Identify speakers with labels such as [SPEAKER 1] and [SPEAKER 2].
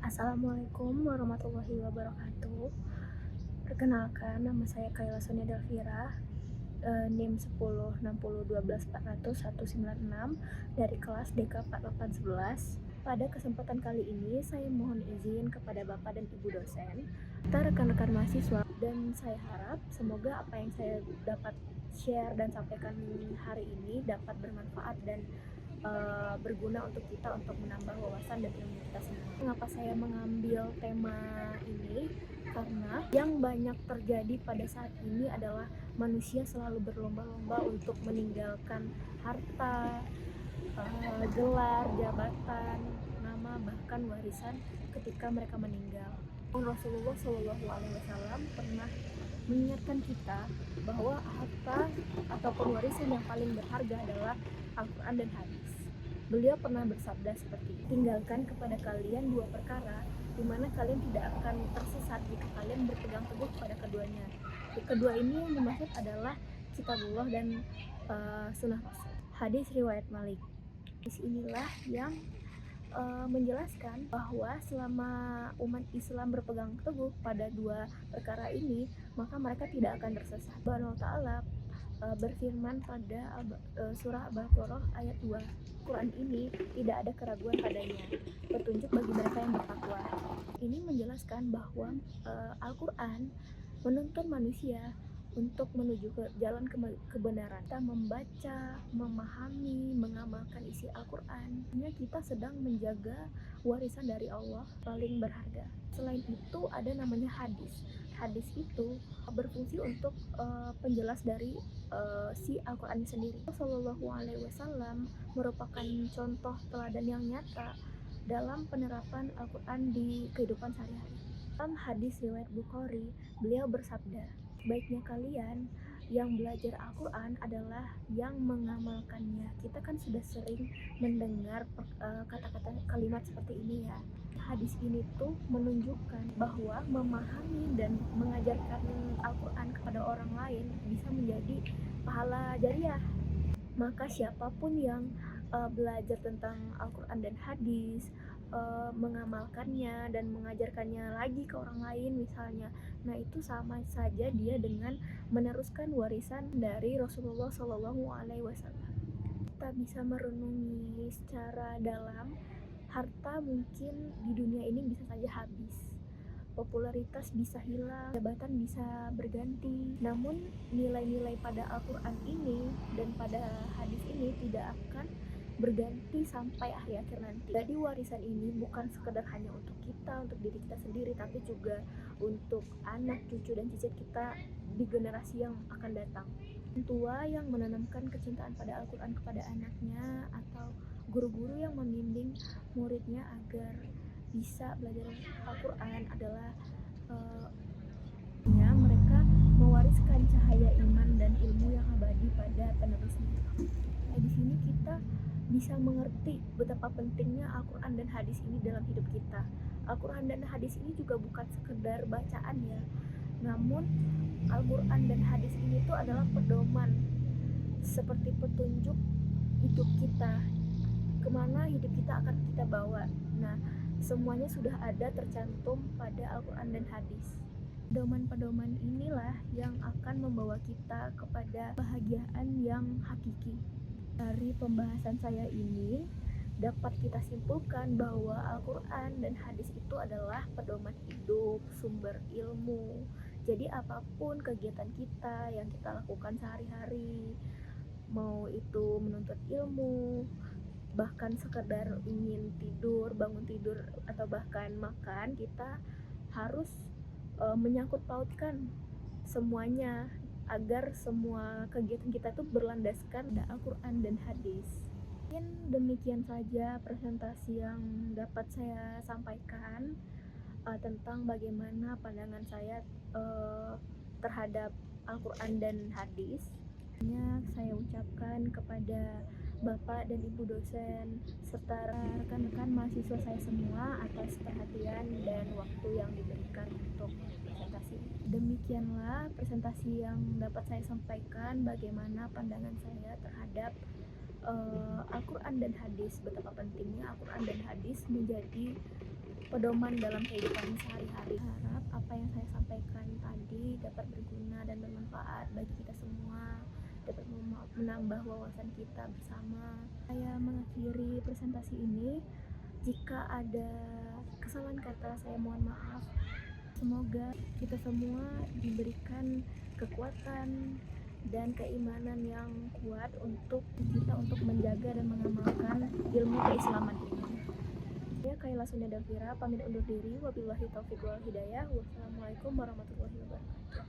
[SPEAKER 1] Assalamualaikum warahmatullahi wabarakatuh. Perkenalkan, nama saya Kayla Sonia Delvira, NIM 106012419196 dari kelas DK 4811. Pada kesempatan kali ini, saya mohon izin kepada Bapak dan Ibu dosen, serta rekan-rekan mahasiswa, dan saya harap semoga apa yang saya dapat share dan sampaikan hari ini dapat bermanfaat dan berguna untuk kita untuk menambah wawasan dan ilmu kita sendiri. Mengapa saya mengambil tema ini? Karena yang banyak terjadi pada saat ini adalah manusia selalu berlomba-lomba untuk meninggalkan harta, gelar, jabatan, nama, bahkan warisan ketika mereka meninggal. Rasulullah Shallallahu Alaihi Wasallam pernah mengingatkan kita bahwa harta ataupun warisan yang paling berharga adalah Al-Quran dan hadis. Beliau pernah bersabda seperti, tinggalkan kepada kalian dua perkara di mana kalian tidak akan tersesat jika kalian berpegang teguh pada keduanya. Kedua ini yang dimaksud adalah kitabullah dan sunnah Rasul. Hadis riwayat Malik. Hadis inilah yang menjelaskan bahwa selama umat Islam berpegang teguh pada dua perkara ini, maka mereka tidak akan tersesat. Allah Ta'ala berfirman pada surah Al-Baqarah ayat 2, Quran ini tidak ada keraguan padanya, petunjuk bagi mereka yang bertakwa. Ini menjelaskan bahwa Al-Quran menuntun manusia untuk menuju ke jalan kebenaran. Kita membaca, memahami, mengamalkan isi Al-Quran, kita sedang menjaga warisan dari Allah paling berharga. Selain itu ada namanya hadis. Hadis itu berfungsi untuk penjelas dari si Al-Quran sendiri. Shallallahu Alaihi Wasallam merupakan contoh teladan yang nyata dalam penerapan Al-Quran di kehidupan sehari-hari. Dalam hadis riwayat Bukhari, beliau bersabda, baiknya kalian yang belajar Al-Quran adalah yang mengamalkannya. Kita kan sudah sering mendengar kata-kata kalimat seperti ini ya. Hadis ini tuh menunjukkan bahwa memahami dan mengajarkan Al-Quran kepada orang lain bisa menjadi pahala jariah. Maka siapapun yang belajar tentang Al-Quran dan hadis, mengamalkannya dan mengajarkannya lagi ke orang lain misalnya, nah itu sama saja dia dengan meneruskan warisan dari Rasulullah Shallallahu Alaihi Wasallam. Kita bisa merenungi secara dalam, harta mungkin di dunia ini bisa saja habis, popularitas bisa hilang, jabatan bisa berganti, namun nilai-nilai pada Al-Quran ini dan pada hadis ini tidak akan berganti sampai akhir-akhir nanti. Jadi warisan ini bukan sekedar hanya untuk kita, untuk diri kita sendiri, tapi juga untuk anak, cucu, dan cicit kita di generasi yang akan datang. Tua yang menanamkan kecintaan pada Al-Quran kepada anaknya, atau guru-guru yang membimbing muridnya agar bisa belajar Al-Quran adalah mereka mewariskan cahaya iman dan ilmu yang abadi pada penerusnya. Di sini kita bisa mengerti betapa pentingnya Al-Quran dan hadis ini dalam hidup kita. Al-Quran dan hadis ini juga bukan sekedar bacaan ya, namun Al-Quran dan hadis ini tuh adalah pedoman, seperti petunjuk hidup kita, kemana hidup kita akan kita bawa. Nah, semuanya sudah ada tercantum pada Al-Quran dan hadis. Pedoman-pedoman inilah yang akan membawa kita kepada kebahagiaan yang hakiki. Dari pembahasan saya ini dapat kita simpulkan bahwa Al-Quran dan hadis itu adalah pedoman hidup, sumber ilmu. Jadi apapun kegiatan kita yang kita lakukan sehari-hari, mau itu menuntut ilmu, bahkan sekedar ingin tidur, bangun tidur, atau bahkan makan, kita harus menyangkut pautkan semuanya agar semua kegiatan kita tuh berlandaskan pada Al-Quran dan hadis. Mungkin demikian saja presentasi yang dapat saya sampaikan tentang bagaimana pandangan saya terhadap Al-Quran dan hadis. Saya ucapkan kepada Bapak dan Ibu dosen serta rekan-rekan mahasiswa saya semua atas perhatian dan waktu yang diberikan untuk presentasi. Demikianlah presentasi yang dapat saya sampaikan, bagaimana pandangan saya terhadap Al-Quran dan hadis, betapa pentingnya Al-Quran dan hadis menjadi pedoman dalam kehidupan sehari-hari. Harap apa yang saya sampaikan tadi dapat berguna dan bermanfaat bagi kita semua, dapat menambah wawasan kita bersama. Saya mengakhiri presentasi ini. Jika ada kesalahan kata, saya mohon maaf. Semoga kita semua diberikan kekuatan dan keimanan yang kuat untuk menjaga dan mengamalkan ilmu keislaman ini. Saya Kaila Sunda Davira pamit undur diri. Wabillahi taufiq wal hidayah. Wassalamualaikum warahmatullahi wabarakatuh.